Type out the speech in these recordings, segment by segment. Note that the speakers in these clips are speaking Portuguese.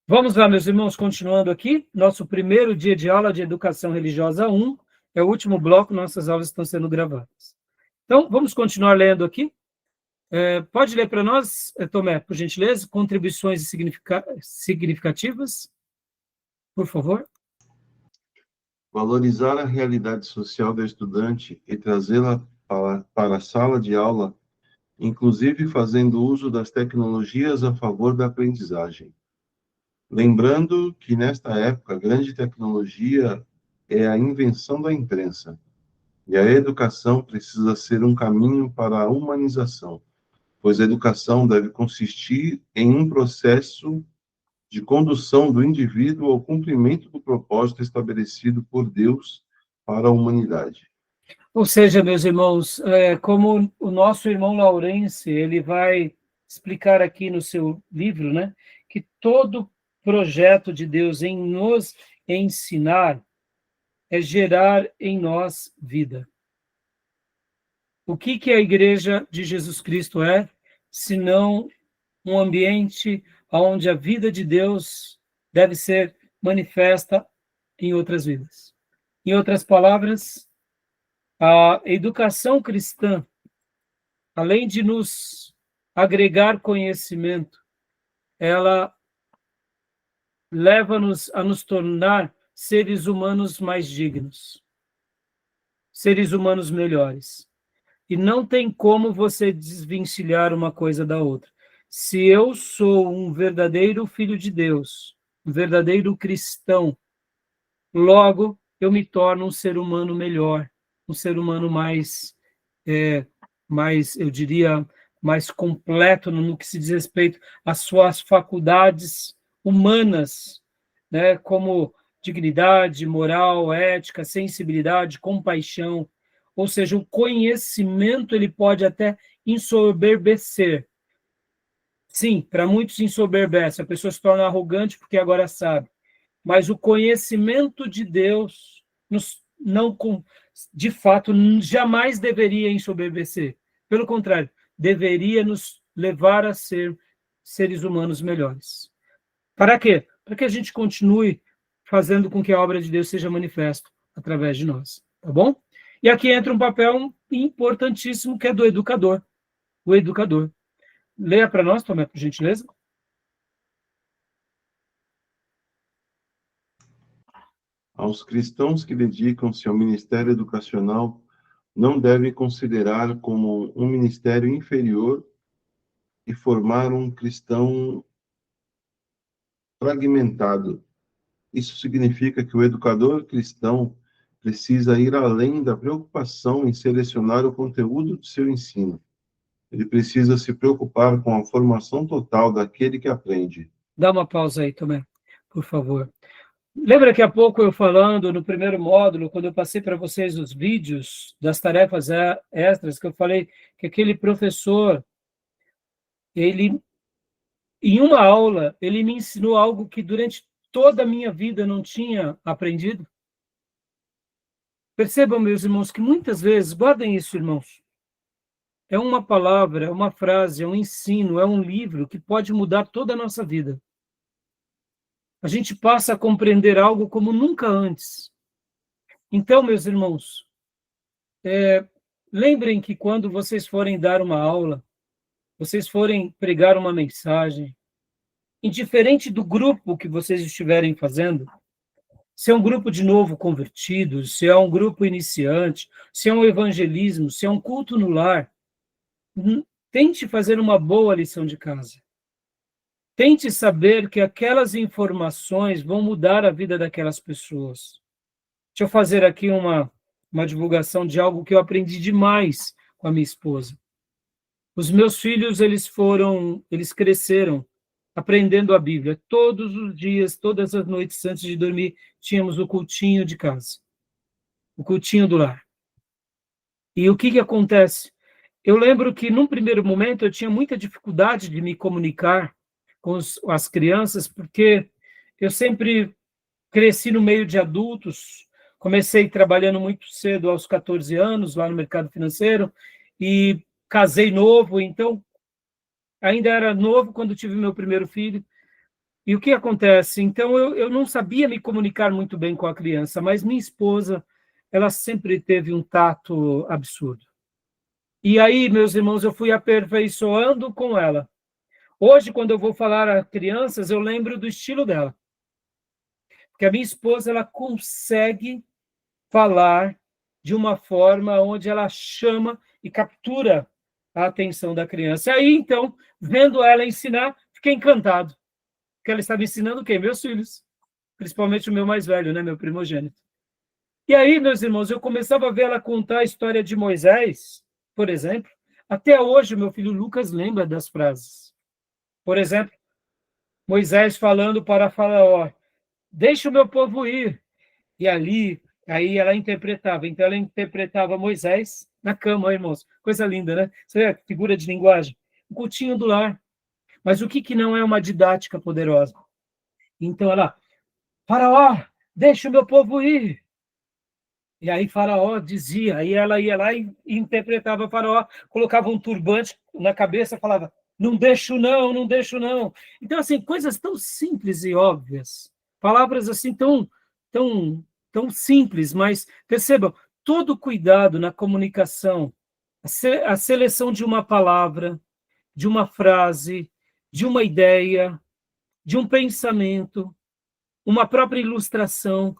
Vamos lá, meus irmãos, continuando aqui, nosso primeiro dia de aula de Educação Religiosa 1, é o último bloco, nossas aulas estão sendo gravadas. Então, vamos continuar lendo aqui. Pode ler para nós, Tomé, por gentileza, contribuições significativas, por favor. Valorizar a realidade social do estudante e trazê-la para a sala de aula, inclusive fazendo uso das tecnologias a favor da aprendizagem. Lembrando que, nesta época, a grande tecnologia é a invenção da imprensa, e a educação precisa ser um caminho para a humanização, pois a educação deve consistir em um processo de condução do indivíduo ao cumprimento do propósito estabelecido por Deus para a humanidade. Ou seja, meus irmãos, como o nosso irmão Laurence, ele vai explicar aqui no seu livro, né, que todo projeto de Deus em nos ensinar é gerar em nós vida. O que a Igreja de Jesus Cristo é, senão um ambiente onde a vida de Deus deve ser manifesta em outras vidas? Em outras palavras, a educação cristã, além de nos agregar conhecimento, ela leva-nos a nos tornar seres humanos mais dignos, seres humanos melhores. E não tem como você desvencilhar uma coisa da outra. Se eu sou um verdadeiro filho de Deus, um verdadeiro cristão, logo eu me torno um ser humano melhor, um ser humano mais, eu diria, mais completo no que se diz respeito às suas faculdades humanas, né, como dignidade, moral, ética, sensibilidade, compaixão. Ou seja, o conhecimento ele pode até ensoberbecer. Sim, para muitos ensoberbece, a pessoa se torna arrogante porque agora sabe. Mas o conhecimento de Deus de fato jamais deveria ensoberbecer. Pelo contrário, deveria nos levar a ser seres humanos melhores. Para quê? Para que a gente continue fazendo com que a obra de Deus seja manifesta através de nós, tá bom? E aqui entra um papel importantíssimo que é do educador, o educador. Leia para nós, Tomé, por gentileza. Aos cristãos que dedicam-se ao ministério educacional, não devem considerar como um ministério inferior e formar um cristão fragmentado. Isso significa que o educador cristão precisa ir além da preocupação em selecionar o conteúdo de seu ensino. Ele precisa se preocupar com a formação total daquele que aprende. Dá uma pausa aí, Tomé, por favor. Lembra que há pouco eu falando no primeiro módulo, quando eu passei para vocês os vídeos das tarefas extras, que eu falei que aquele professor, ele, em uma aula, ele me ensinou algo que durante toda a minha vida eu não tinha aprendido? Percebam, meus irmãos, que muitas vezes, guardem isso, irmãos, é uma palavra, é uma frase, é um ensino, é um livro que pode mudar toda a nossa vida. A gente passa a compreender algo como nunca antes. Então, meus irmãos, lembrem que quando vocês forem dar uma aula, vocês forem pregar uma mensagem, indiferente do grupo que vocês estiverem fazendo, se é um grupo de novo convertidos, se é um grupo iniciante, se é um evangelismo, se é um culto no lar, tente fazer uma boa lição de casa. Tente saber que aquelas informações vão mudar a vida daquelas pessoas. Deixa eu fazer aqui uma divulgação de algo que eu aprendi demais com a minha esposa. Os meus filhos, eles cresceram aprendendo a Bíblia. Todos os dias, todas as noites antes de dormir, tínhamos o cultinho de casa, o cultinho do lar. E o que acontece? Eu lembro que, num primeiro momento, eu tinha muita dificuldade de me comunicar com as crianças, porque eu sempre cresci no meio de adultos, comecei trabalhando muito cedo, aos 14 anos, lá no mercado financeiro, e casei novo, então ainda era novo quando tive meu primeiro filho, E o que acontece? Então, eu não sabia me comunicar muito bem com a criança, mas minha esposa, ela sempre teve um tato absurdo. E aí, meus irmãos, eu fui aperfeiçoando com ela. Hoje, quando eu vou falar a crianças, eu lembro do estilo dela. Porque a minha esposa, ela consegue falar de uma forma onde ela chama e captura a atenção da criança. E aí, então, vendo ela ensinar, fiquei encantado. Porque ela estava ensinando quem? Meus filhos. Principalmente o meu mais velho, né, meu primogênito. E aí, meus irmãos, eu começava a ver ela contar a história de Moisés, por exemplo. Até hoje, o meu filho Lucas lembra das frases. Por exemplo, Moisés falando para Faraó, deixa o meu povo ir. E ali, aí ela interpretava. Então, ela interpretava Moisés na cama, irmãos. Coisa linda, né? Você vê a figura de linguagem? O cultinho do lar. Mas o que, que não é uma didática poderosa? Então, ela, Faraó, deixa o meu povo ir. E aí Faraó dizia, aí ela ia lá e interpretava Faraó, colocava um turbante na cabeça, falava, não deixo não, não deixo não. Então, assim, coisas tão simples e óbvias, palavras assim tão simples, mas percebam, todo cuidado na comunicação, a seleção de uma palavra, de uma frase, de uma ideia, de um pensamento, uma própria ilustração,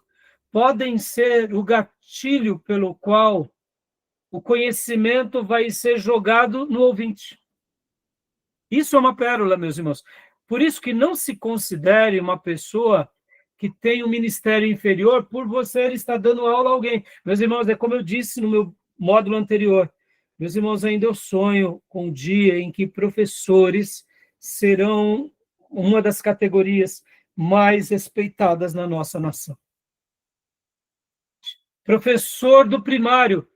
podem ser o gatilho pelo qual o conhecimento vai ser jogado no ouvinte. Isso é uma pérola, meus irmãos. Por isso que não se considere uma pessoa que tem um ministério inferior por você estar dando aula a alguém. Meus irmãos, é como eu disse no meu módulo anterior, meus irmãos, ainda eu sonho com um dia em que professores serão uma das categorias mais respeitadas na nossa nação. Professor do primário,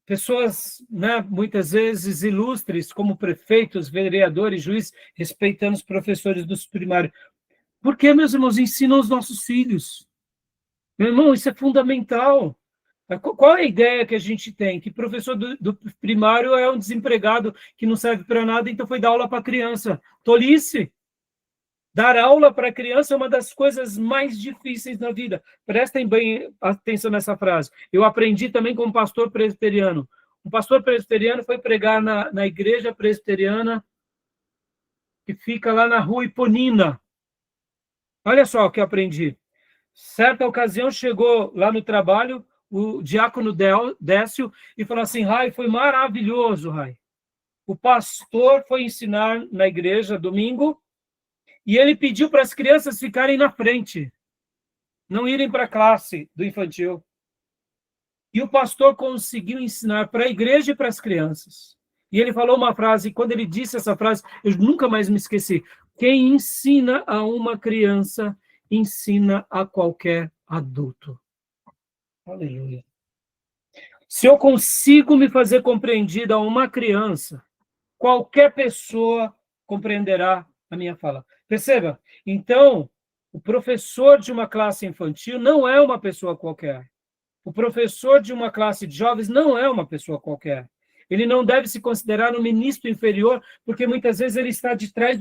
pessoas, né, muitas vezes ilustres, como prefeitos, vereadores, juízes, respeitando os professores dos primários. Porque, meus irmãos, ensinam os nossos filhos. Meu irmão, isso é fundamental. Qual é a ideia que a gente tem? Que professor do primário é um desempregado que não serve para nada, então foi dar aula para criança. Tolice! Dar aula para criança é uma das coisas mais difíceis na vida. Prestem bem atenção nessa frase. Eu aprendi também com um pastor presbiteriano. Um pastor presbiteriano foi pregar na igreja presbiteriana que fica lá na rua Iponina. Olha só o que eu aprendi. Certa ocasião chegou lá no trabalho o diácono Décio e falou assim, Rai, foi maravilhoso, Rai. O pastor foi ensinar na igreja domingo e ele pediu para as crianças ficarem na frente, não irem para a classe do infantil. E o pastor conseguiu ensinar para a igreja e para as crianças. E ele falou uma frase, e quando ele disse essa frase, eu nunca mais me esqueci. Quem ensina a uma criança, ensina a qualquer adulto. Aleluia. Se eu consigo me fazer compreendida a uma criança, qualquer pessoa compreenderá a minha fala. Perceba? Então, o professor de uma classe infantil não é uma pessoa qualquer. O professor de uma classe de jovens não é uma pessoa qualquer. Ele não deve se considerar um ministro inferior, porque muitas vezes ele está de trás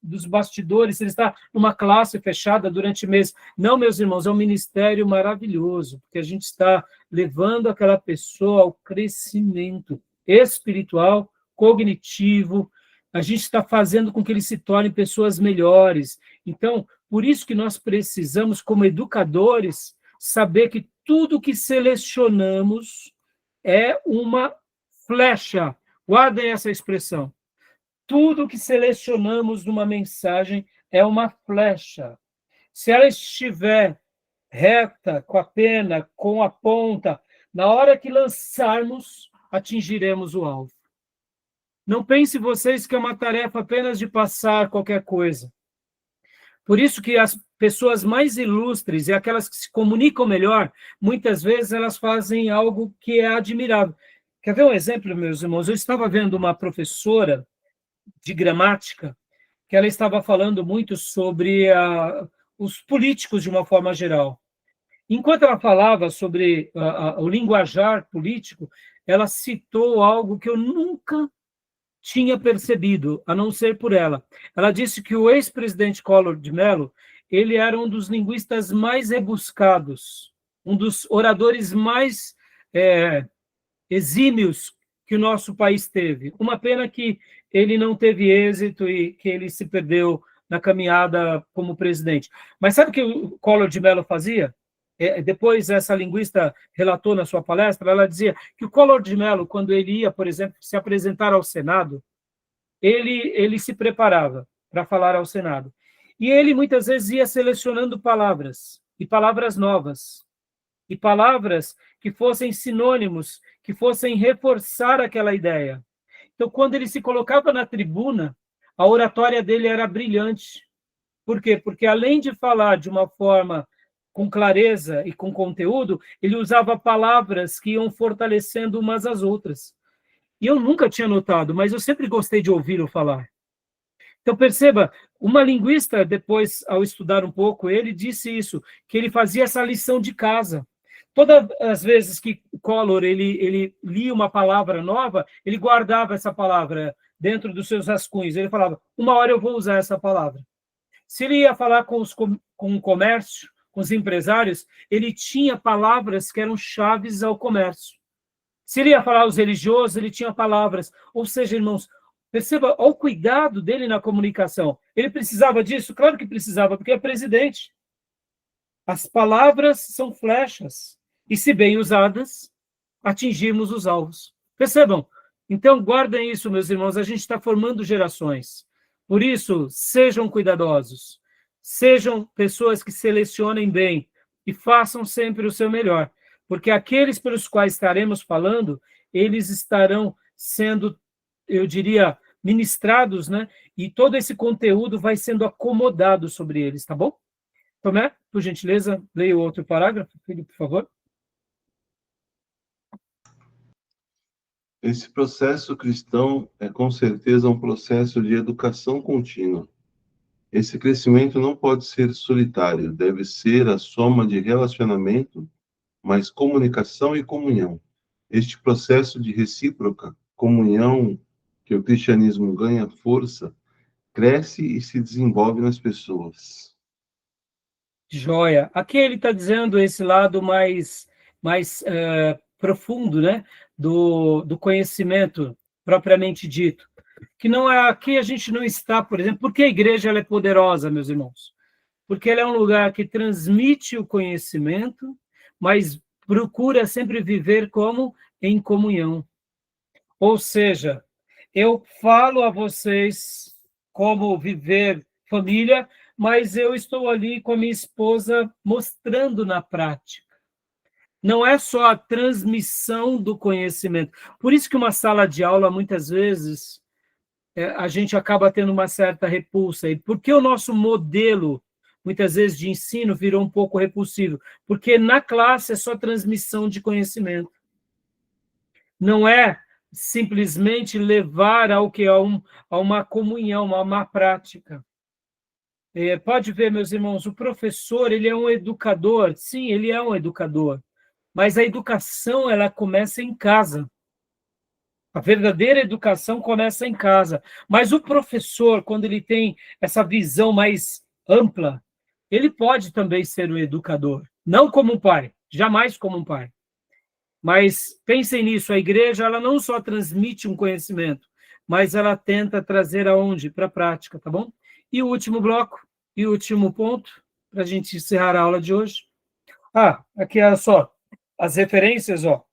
dos bastidores, ele está numa classe fechada durante meses. Não, meus irmãos, é um ministério maravilhoso, porque a gente está levando aquela pessoa ao crescimento espiritual, cognitivo, a gente está fazendo com que eles se tornem pessoas melhores. Então, por isso que nós precisamos, como educadores, saber que tudo que selecionamos é uma flecha. Guardem essa expressão. Tudo que selecionamos numa mensagem é uma flecha. Se ela estiver reta, com a pena, com a ponta, na hora que lançarmos, atingiremos o alvo. Não pense vocês que é uma tarefa apenas de passar qualquer coisa. Por isso que as pessoas mais ilustres e aquelas que se comunicam melhor, muitas vezes elas fazem algo que é admirável. Quer ver um exemplo, meus irmãos? Eu estava vendo uma professora de gramática que ela estava falando muito sobre os políticos de uma forma geral. Enquanto ela falava sobre o linguajar político, ela citou algo que eu nunca tinha percebido, a não ser por ela. Ela disse que o ex-presidente Collor de Mello, ele era um dos linguistas mais rebuscados, um dos oradores mais exímios que o nosso país teve. Uma pena que ele não teve êxito e que ele se perdeu na caminhada como presidente. Mas sabe o que o Collor de Mello fazia? Depois, essa linguista relatou na sua palestra, ela dizia que o Collor de Mello, quando ele ia, por exemplo, se apresentar ao Senado, ele se preparava para falar ao Senado. E ele, muitas vezes, ia selecionando palavras, e palavras novas, e palavras que fossem sinônimos, que fossem reforçar aquela ideia. Então, quando ele se colocava na tribuna, a oratória dele era brilhante. Por quê? Porque, além de falar de uma forma com clareza e com conteúdo, ele usava palavras que iam fortalecendo umas às outras. E eu nunca tinha notado, mas eu sempre gostei de ouvi-lo falar. Então, perceba, uma linguista, depois, ao estudar um pouco, ele disse isso, que ele fazia essa lição de casa. Todas as vezes que Collor ele lia uma palavra nova, ele guardava essa palavra dentro dos seus rascunhos. Ele falava, uma hora eu vou usar essa palavra. Se ele ia falar com o comércio, com os empresários, ele tinha palavras que eram chaves ao comércio. Se ele ia falar aos religiosos, ele tinha palavras. Ou seja, irmãos, perceba o cuidado dele na comunicação. Ele precisava disso? Claro que precisava, porque é presidente. As palavras são flechas. E, se bem usadas, atingimos os alvos. Percebam? Então, guardem isso, meus irmãos. A gente está formando gerações. Por isso, sejam cuidadosos. Sejam pessoas que selecionem bem e façam sempre o seu melhor. Porque aqueles pelos quais estaremos falando, eles estarão sendo, eu diria, ministrados, né? E todo esse conteúdo vai sendo acomodado sobre eles, tá bom? Tomé, por gentileza, leia o outro parágrafo, filho, por favor. Esse processo cristão é com certeza um processo de educação contínua. Esse crescimento não pode ser solitário, deve ser a soma de relacionamento, mais comunicação e comunhão. Este processo de recíproca comunhão que o cristianismo ganha força, cresce e se desenvolve nas pessoas. Joia. Aqui ele está dizendo esse lado mais profundo, né, do conhecimento propriamente dito. Que não é aqui a gente não está, por exemplo, porque a igreja ela é poderosa, meus irmãos? Porque ela é um lugar que transmite o conhecimento, mas procura sempre viver como em comunhão. Ou seja, eu falo a vocês como viver família, mas eu estou ali com a minha esposa mostrando na prática. Não é só a transmissão do conhecimento. Por isso que uma sala de aula, muitas vezes, a gente acaba tendo uma certa repulsa. E por que o nosso modelo, muitas vezes, de ensino virou um pouco repulsivo? Porque na classe é só transmissão de conhecimento. Não é simplesmente levar ao que a uma comunhão, a uma prática. Pode ver, meus irmãos, o professor, ele é um educador. Sim, ele é um educador. Mas a educação, ela começa em casa. A verdadeira educação começa em casa. Mas o professor, quando ele tem essa visão mais ampla, ele pode também ser um educador. Não como um pai, jamais como um pai. Mas pensem nisso, a igreja ela não só transmite um conhecimento, mas ela tenta trazer aonde? Para a prática, tá bom? E o último bloco, e o último ponto, para a gente encerrar a aula de hoje. Aqui é só as referências, ó.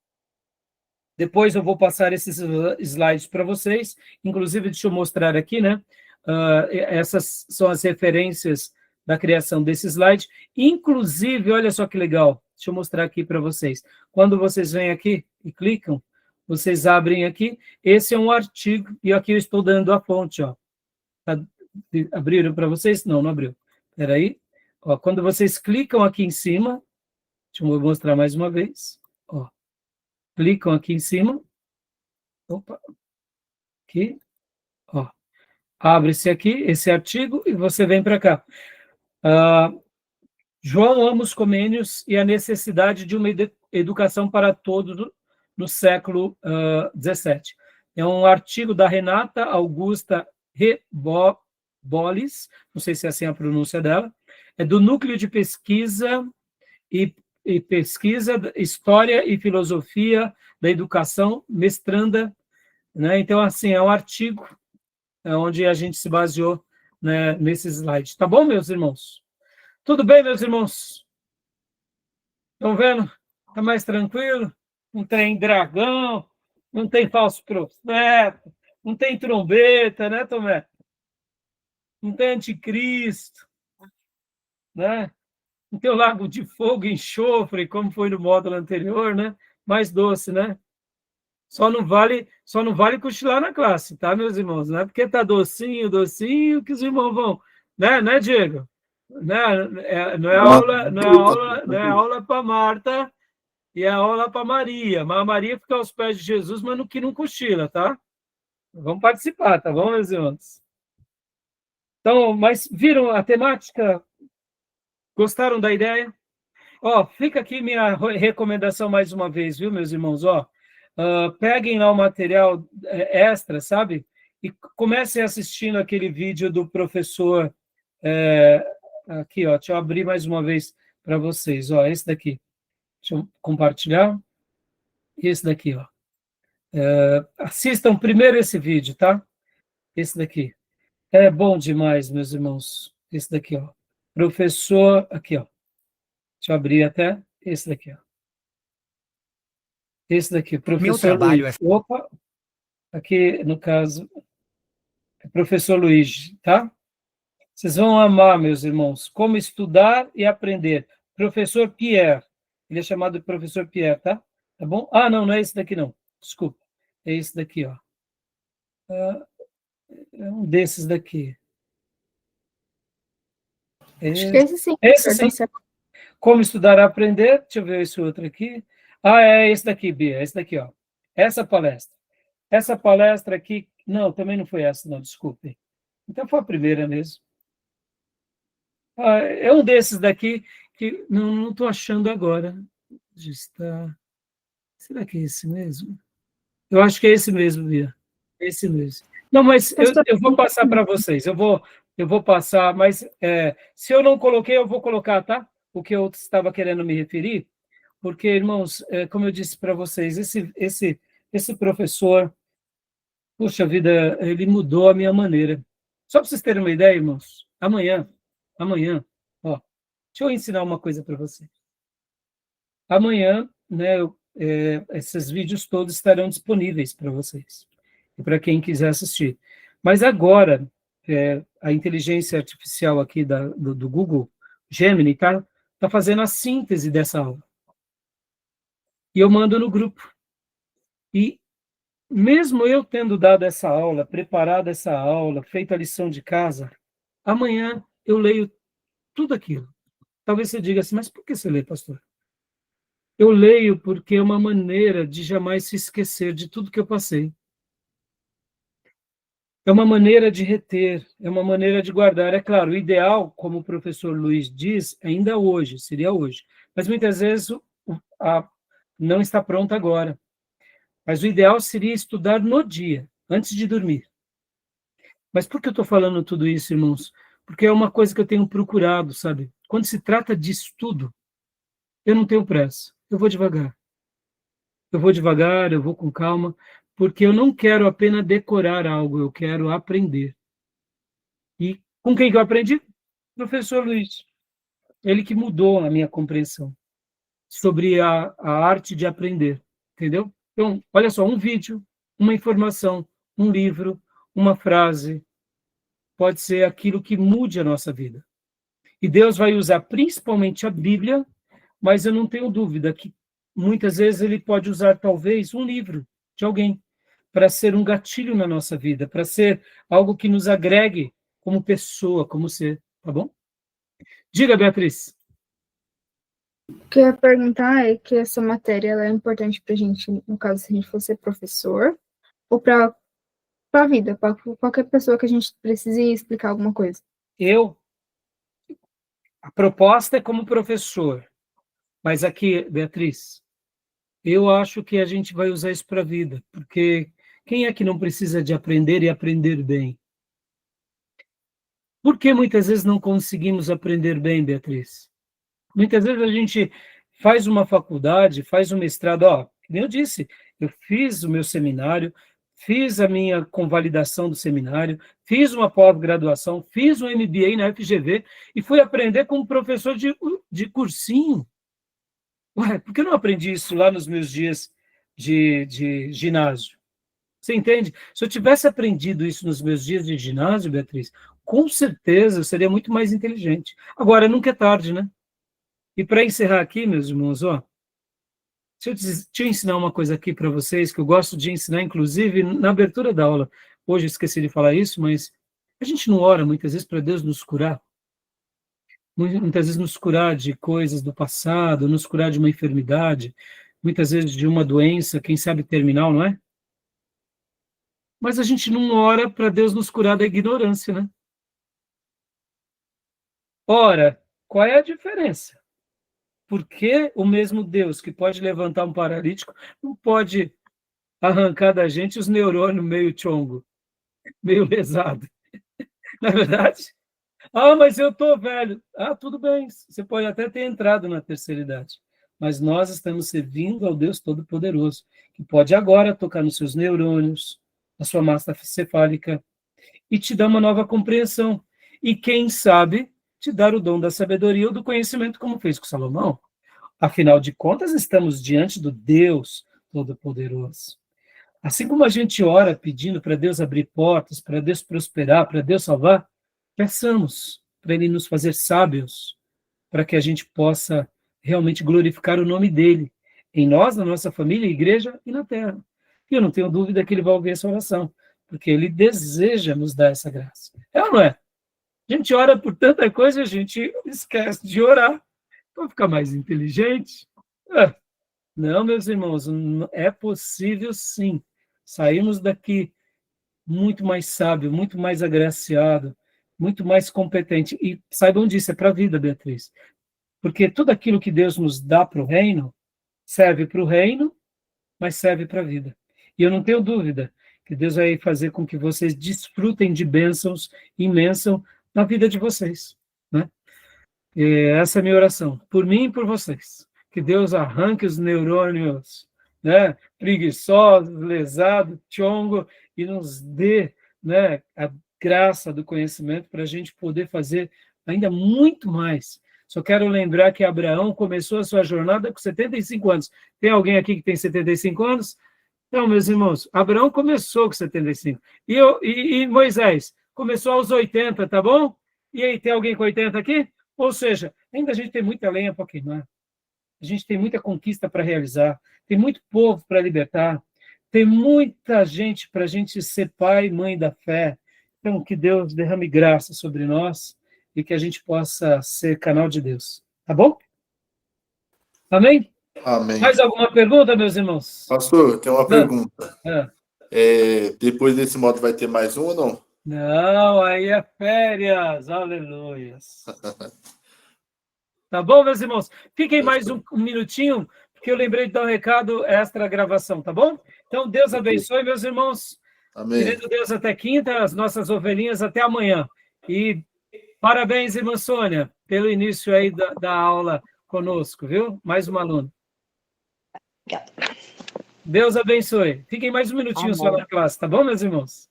Depois eu vou passar esses slides para vocês. Inclusive, deixa eu mostrar aqui, né? Essas são as referências da criação desse slide. Inclusive, olha só que legal. Deixa eu mostrar aqui para vocês. Quando vocês vêm aqui e clicam, vocês abrem aqui. Esse é um artigo, e aqui eu estou dando a fonte, ó. Abriram para vocês? Não, não abriu. Espera aí. Ó, quando vocês clicam aqui em cima, deixa eu mostrar mais uma vez. Ó. Clicam aqui em cima. Opa. Aqui. Ó. Abre-se aqui esse artigo e você vem para cá. João Amos Comênios e a necessidade de uma educação para todos no século XVII. É um artigo da Renata Augusta Rebolis, não sei se é assim a pronúncia dela, é do Núcleo de Pesquisa e Pesquisa, História e Filosofia da Educação, mestranda, né? Então, assim, é um artigo onde a gente se baseou, né, nesse slide. Tá bom, meus irmãos? Tudo bem, meus irmãos? Estão vendo? Está mais tranquilo? Não tem dragão, não tem falso profeta, não tem trombeta, né, Tomé? Não tem anticristo, né? Não tem o lago de fogo e enxofre, como foi no módulo anterior, né? Mais doce, né? Só não vale cochilar na classe, tá, meus irmãos? Não é porque tá docinho, docinho, que os irmãos vão, né, Diego? Né? Não é aula, não é aula para Marta e é aula para Maria. Mas a Maria fica aos pés de Jesus, mas que não cochila, tá? Vamos participar, tá bom, meus irmãos? Então, mas viram a temática? Gostaram da ideia? Ó, fica aqui minha recomendação mais uma vez, viu, meus irmãos? Ó, peguem lá o material extra, sabe? E comecem assistindo aquele vídeo do professor. Aqui, ó, deixa eu abrir mais uma vez para vocês. Ó, esse daqui. Deixa eu compartilhar. Esse daqui, ó. Assistam primeiro esse vídeo, tá? Esse daqui. É bom demais, meus irmãos. Esse daqui, ó. Professor, aqui, ó. Deixa eu abrir até esse daqui, ó. Esse daqui, professor Luiz. Opa, aqui, no caso, é professor Luiz, tá? Vocês vão amar, meus irmãos, como estudar e aprender. Professor Pierre. Ele é chamado de professor Pierre, tá? Tá bom? Ah, não é esse daqui, não. Desculpa. É esse daqui, ó. É um desses daqui. Acho que esse sim. Esse sim. Como estudar e aprender. Deixa eu ver esse outro aqui. Ah, é esse daqui, Bia. Esse daqui, ó. Essa palestra. Essa palestra aqui... Não, também não foi essa, não. Desculpe. Então foi a primeira mesmo. É um desses daqui que não estou achando agora. Será que é esse mesmo? Eu acho que é esse mesmo, Bia. Esse mesmo. Não, mas eu vou passar para vocês. Eu vou passar, mas se eu não coloquei, eu vou colocar, tá? O que eu estava querendo me referir, porque, irmãos, como eu disse para vocês, esse professor, puxa vida, ele mudou a minha maneira. Só para vocês terem uma ideia, irmãos, amanhã, ó, deixa eu ensinar uma coisa para vocês. Amanhã, né, esses vídeos todos estarão disponíveis para vocês e para quem quiser assistir. Mas agora, a inteligência artificial aqui do Google, Gemini, tá fazendo a síntese dessa aula. E eu mando no grupo. E mesmo eu tendo dado essa aula, preparado essa aula, feito a lição de casa, amanhã eu leio tudo aquilo. Talvez você diga assim, mas por que você lê, pastor? Eu leio porque é uma maneira de jamais se esquecer de tudo que eu passei. É uma maneira de reter, é uma maneira de guardar. É claro, o ideal, como o professor Luiz diz, ainda hoje, seria hoje. Mas muitas vezes não está pronto agora. Mas o ideal seria estudar no dia, antes de dormir. Mas por que eu estou falando tudo isso, irmãos? Porque é uma coisa que eu tenho procurado, sabe? Quando se trata de estudo, eu não tenho pressa, eu vou devagar. Eu vou com calma, porque eu não quero apenas decorar algo, eu quero aprender. E com quem que eu aprendi? Professor Luiz. Ele que mudou a minha compreensão sobre a arte de aprender, entendeu? Então, olha só, um vídeo, uma informação, um livro, uma frase, pode ser aquilo que mude a nossa vida. E Deus vai usar principalmente a Bíblia, mas eu não tenho dúvida que muitas vezes ele pode usar talvez um livro de alguém para ser um gatilho na nossa vida, para ser algo que nos agregue como pessoa, como ser, tá bom? Diga, Beatriz. O que eu ia perguntar é que essa matéria ela é importante para a gente, no caso, se a gente for ser professor, ou para a vida, para qualquer pessoa que a gente precise explicar alguma coisa. A proposta é como professor, mas aqui, Beatriz, eu acho que a gente vai usar isso para a vida, porque Quem é que não precisa de aprender e aprender bem? Por que muitas vezes não conseguimos aprender bem, Beatriz? Muitas vezes a gente faz uma faculdade, faz um mestrado, como eu disse, eu fiz o meu seminário, fiz a minha convalidação do seminário, fiz uma pós-graduação, fiz um MBA na FGV e fui aprender com um professor de cursinho. Ué, por que eu não aprendi isso lá nos meus dias de ginásio? Você entende? Se eu tivesse aprendido isso nos meus dias de ginásio, Beatriz, com certeza eu seria muito mais inteligente. Agora, nunca é tarde, né? E para encerrar aqui, meus irmãos, deixa eu ensinar uma coisa aqui para vocês, que eu gosto de ensinar, inclusive, na abertura da aula. Hoje eu esqueci de falar isso, mas a gente não ora muitas vezes para Deus nos curar. Muitas vezes nos curar de coisas do passado, nos curar de uma enfermidade, muitas vezes de uma doença, quem sabe terminal, não é? Mas a gente não ora para Deus nos curar da ignorância, né? Ora, qual é a diferença? Por que o mesmo Deus que pode levantar um paralítico não pode arrancar da gente os neurônios meio chongo, meio lesado? Não é verdade? Mas eu estou velho. Tudo bem, você pode até ter entrado na terceira idade. Mas nós estamos servindo ao Deus Todo-Poderoso, que pode agora tocar nos seus neurônios, na sua massa cefálica, e te dar uma nova compreensão. E quem sabe, te dar o dom da sabedoria ou do conhecimento, como fez com Salomão. Afinal de contas, estamos diante do Deus Todo-Poderoso. Assim como a gente ora pedindo para Deus abrir portas, para Deus prosperar, para Deus salvar, peçamos para Ele nos fazer sábios, para que a gente possa realmente glorificar o nome dEle, em nós, na nossa família, igreja e na terra. E eu não tenho dúvida que Ele vai ouvir essa oração, porque Ele deseja nos dar essa graça. É ou não é? A gente ora por tanta coisa e a gente esquece de orar para ficar mais inteligente. Não, meus irmãos, é possível sim sairmos daqui muito mais sábio, muito mais agraciado, muito mais competente. E saibam disso, é para a vida, Beatriz. Porque tudo aquilo que Deus nos dá para o reino, serve para o reino, mas serve para a vida. E eu não tenho dúvida que Deus vai fazer com que vocês desfrutem de bênçãos imensas na vida de vocês. Né? E essa é a minha oração, por mim e por vocês. Que Deus arranque os neurônios, né, preguiçosos, lesados, chongo, e nos dê, né, a graça do conhecimento para a gente poder fazer ainda muito mais. Só quero lembrar que Abraão começou a sua jornada com 75 anos. Tem alguém aqui que tem 75 anos? Não, meus irmãos, Abraão começou com 75. E Moisés começou aos 80, tá bom? E aí, tem alguém com 80 aqui? Ou seja, ainda a gente tem muita lenha para queimar. A gente tem muita conquista para realizar. Tem muito povo para libertar. Tem muita gente para a gente ser pai e mãe da fé. Então, que Deus derrame graça sobre nós e que a gente possa ser canal de Deus. Tá bom? Amém? Amém. Mais alguma pergunta, meus irmãos? Pastor, tem uma pergunta. Ah. Depois desse modo vai ter mais um ou não? Não, aí é férias. Aleluias. Tá bom, meus irmãos? Fiquem mais um minutinho, porque eu lembrei de dar um recado extra gravação, tá bom? Então, Deus abençoe, meus irmãos. Amém. Querido Deus, até quinta, as nossas ovelhinhas até amanhã. E parabéns, irmã Sônia, pelo início aí da aula conosco, viu? Mais uma aluna. Obrigada. Deus abençoe. Fiquem mais um minutinho só na classe, tá bom, meus irmãos?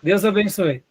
Deus abençoe.